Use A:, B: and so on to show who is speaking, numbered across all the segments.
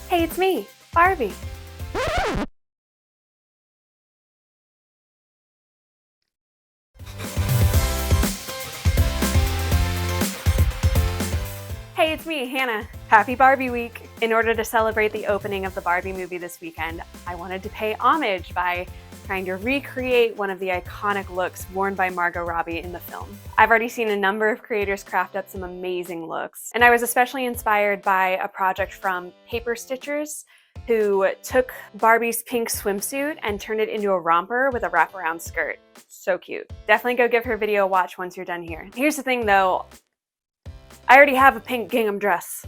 A: Hey, it's me, Barbie. Hey, it's me, Hannah. Happy Barbie Week! In order to celebrate the opening of the Barbie movie this weekend, I wanted to pay homage by trying to recreate one of the iconic looks worn by Margot Robbie in the film. I've already seen a number of creators craft up some amazing looks, and I was especially inspired by a project from PaperStxrs, who took Barbie's pink swimsuit and turned it into a romper with a wraparound skirt. So cute. Definitely go give her video a watch once you're done here. Here's the thing though, I already have a pink gingham dress.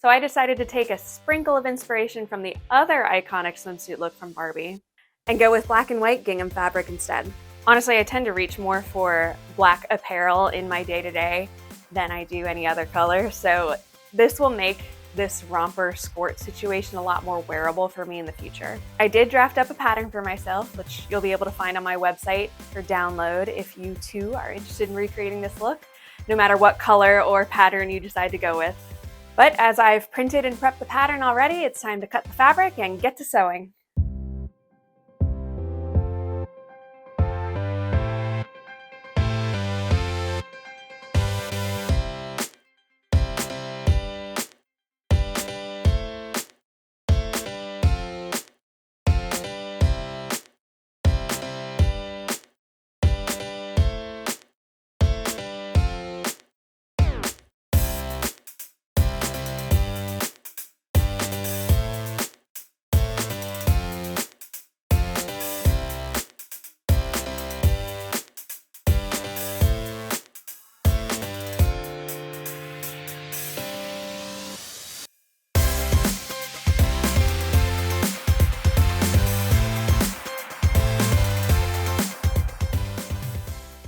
A: So I decided to take a sprinkle of inspiration from the other iconic swimsuit look from Barbie and go with black and white gingham fabric instead. Honestly, I tend to reach more for black apparel in my day-to-day than I do any other color, so this will make this romper skirt situation a lot more wearable for me in the future. I did draft up a pattern for myself, which you'll be able to find on my website for download if you too are interested in recreating this look, no matter what color or pattern you decide to go with. But as I've printed and prepped the pattern already, it's time to cut the fabric and get to sewing.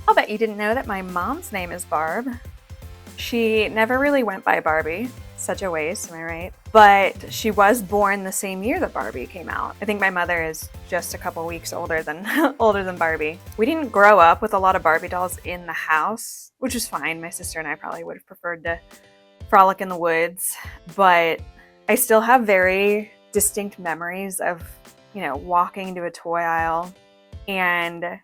A: I'll bet you didn't know that my mom's name is Barb. She never really went by Barbie. Such a waste, am I right? But she was born the same year that Barbie came out. I think my mother is just a couple weeks older than Barbie. We didn't grow up with a lot of Barbie dolls in the house, which is fine. My sister and I probably would have preferred to frolic in the woods, but I still have very distinct memories of, walking into a toy aisle and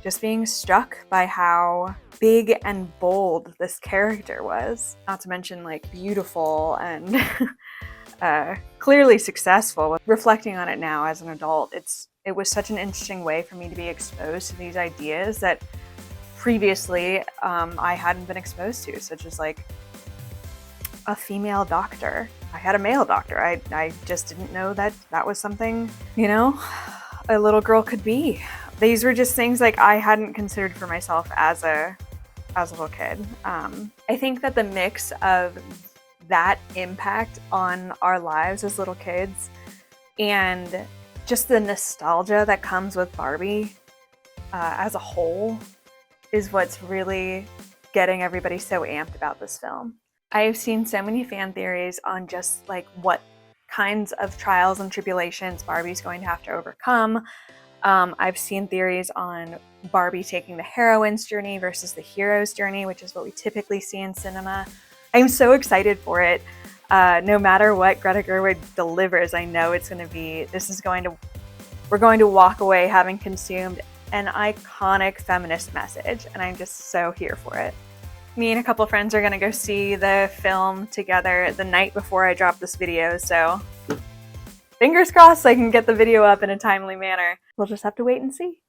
A: just being struck by how big and bold this character was. Not to mention like beautiful and clearly successful. Reflecting on it now as an adult, it was such an interesting way for me to be exposed to these ideas that previously I hadn't been exposed to, such as like a female doctor. I had a male doctor. I just didn't know that was something, a little girl could be. These were just things like I hadn't considered for myself as a little kid. I think that the mix of that impact on our lives as little kids and just the nostalgia that comes with Barbie as a whole is what's really getting everybody so amped about this film. I've seen so many fan theories on just like what kinds of trials and tribulations Barbie's going to have to overcome. I've seen theories on Barbie taking the heroine's journey versus the hero's journey, which is what we typically see in cinema. I'm so excited for it. No matter what Greta Gerwig delivers, I know it's going to be, we're going to walk away having consumed an iconic feminist message, and I'm just so here for it. Me and a couple friends are going to go see the film together the night before I drop this video, so fingers crossed I can get the video up in a timely manner. We'll just have to wait and see.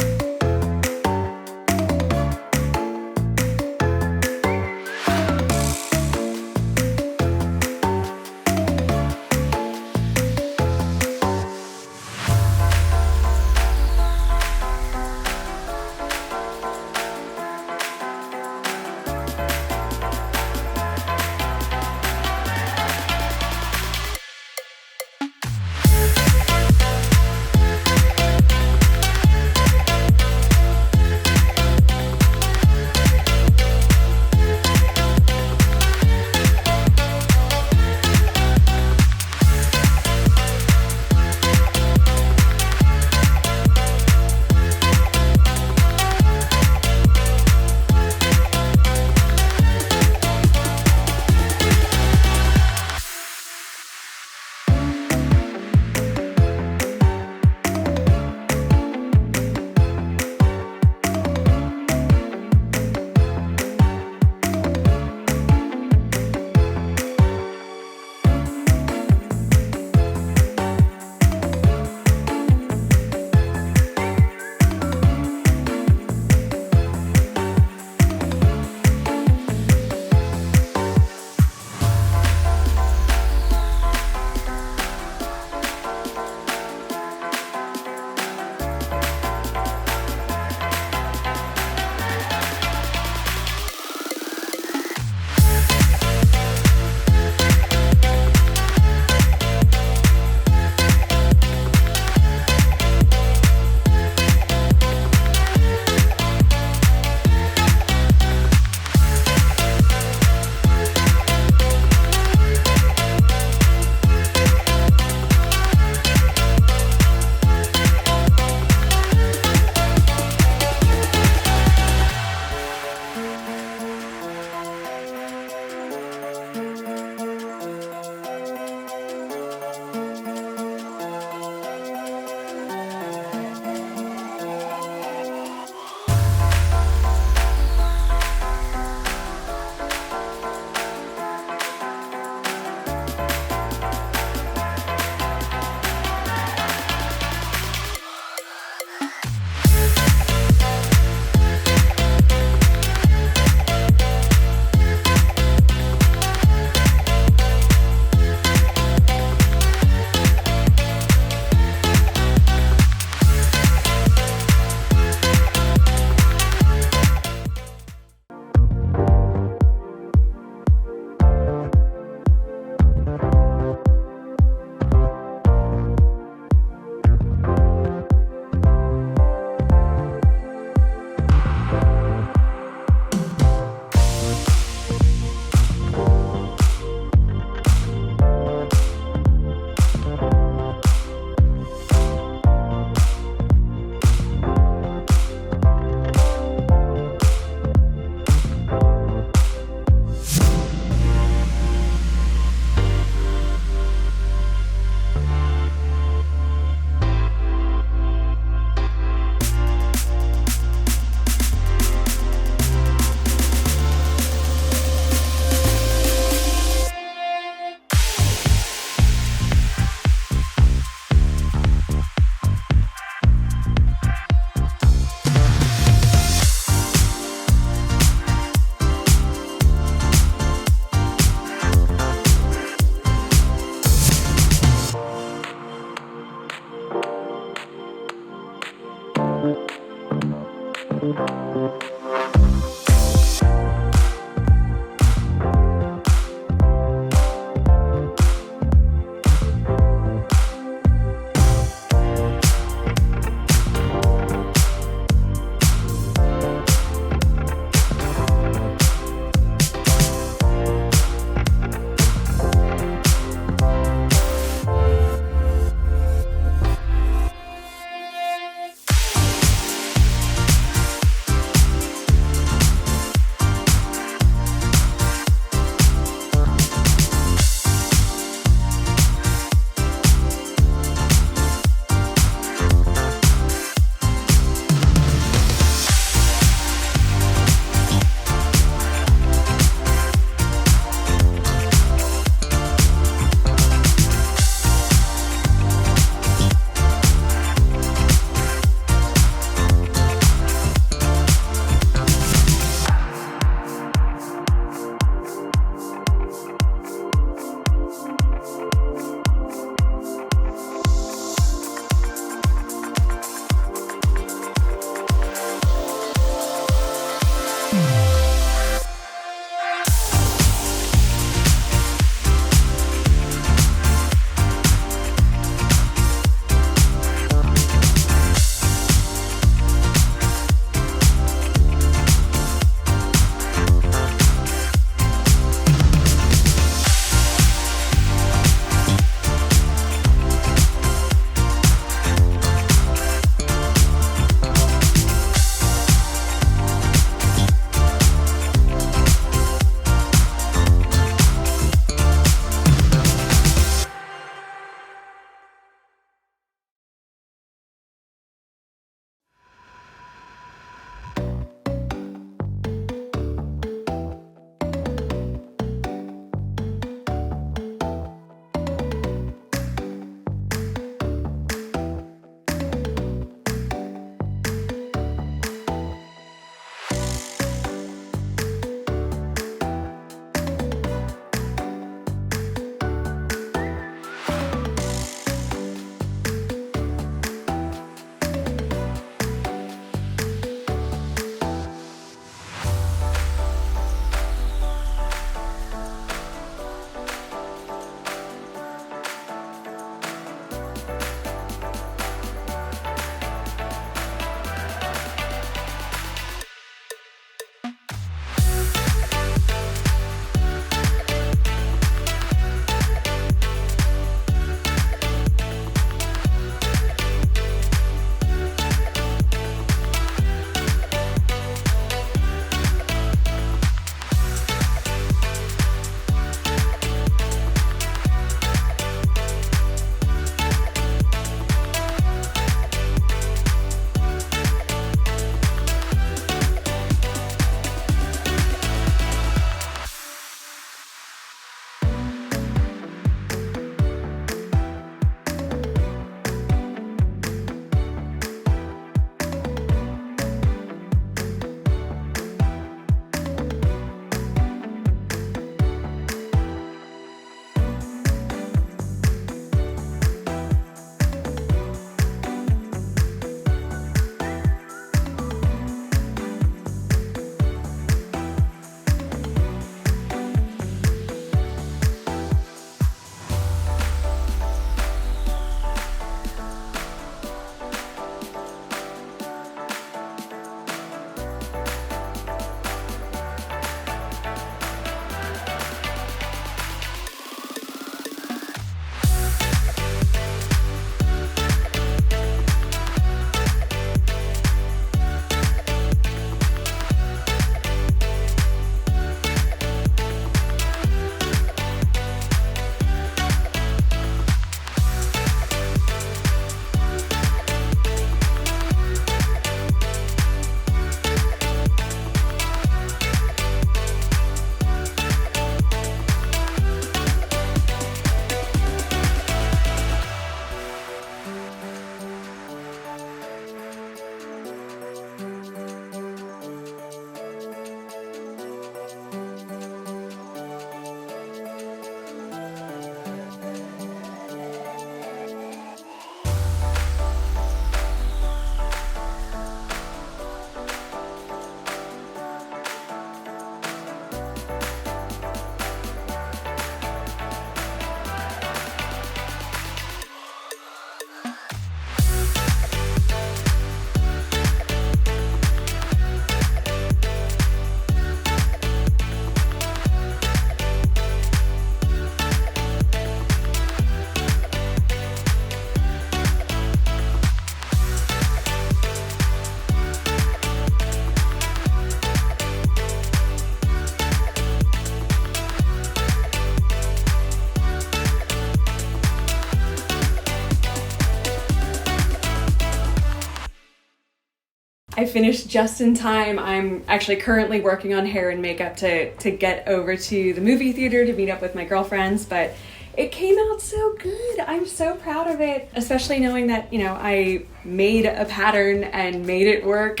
A: I finished just in time. I'm actually currently working on hair and makeup to get over to the movie theater to meet up with my girlfriends, but it came out so good. I'm so proud of it, especially knowing that, you know, I made a pattern and made it work.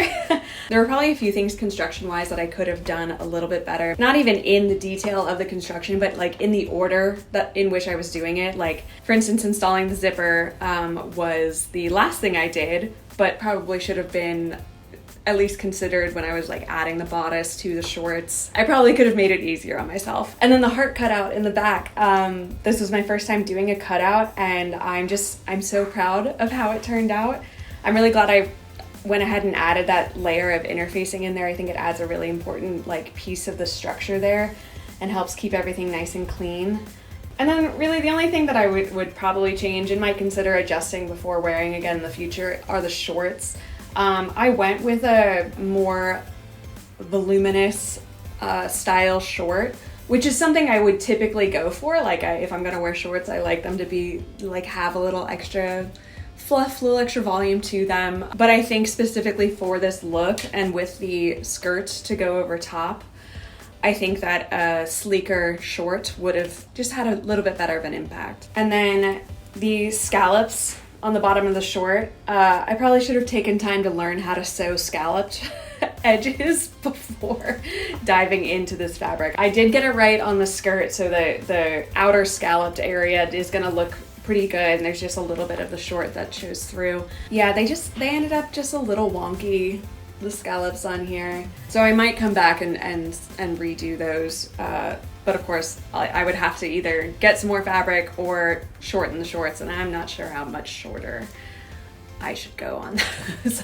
A: There were probably a few things construction-wise that I could have done a little bit better. Not even in the detail of the construction, but like in the order that in which I was doing it. Like, for instance, installing the zipper was the last thing I did, but probably should have been at least considered when I was like adding the bodice to the shorts. I probably could have made it easier on myself. And then the heart cutout in the back. This was my first time doing a cutout, and I'm so proud of how it turned out. I'm really glad I went ahead and added that layer of interfacing in there. I think it adds a really important like piece of the structure there and helps keep everything nice and clean. And then really the only thing that I would probably change and might consider adjusting before wearing again in the future are the shorts. I went with a more voluminous style short, which is something I would typically go for. Like if I'm gonna wear shorts, I like them to be like have a little extra fluff, little extra volume to them. But I think specifically for this look and with the skirt to go over top, I think that a sleeker short would have just had a little bit better of an impact. And then the scallops on the bottom of the short, I probably should have taken time to learn how to sew scalloped edges before diving into this fabric. I did get it right on the skirt, so the outer scalloped area is gonna look pretty good, and there's just a little bit of the short that shows through. Yeah, they ended up just a little wonky, the scallops on here. So I might come back and redo those. But of course, I would have to either get some more fabric or shorten the shorts, and I'm not sure how much shorter I should go on those.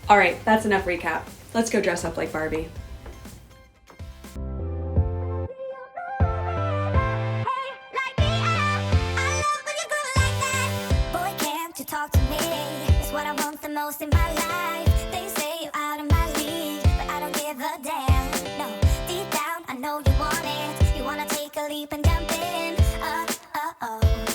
A: All right, that's enough recap. Let's go dress up like Barbie.
B: Talk to me, it's what I want the most in my life. They say you're out of my league, but I don't give a damn. No, deep down, I know you want it. You wanna take a leap and jump in. Oh.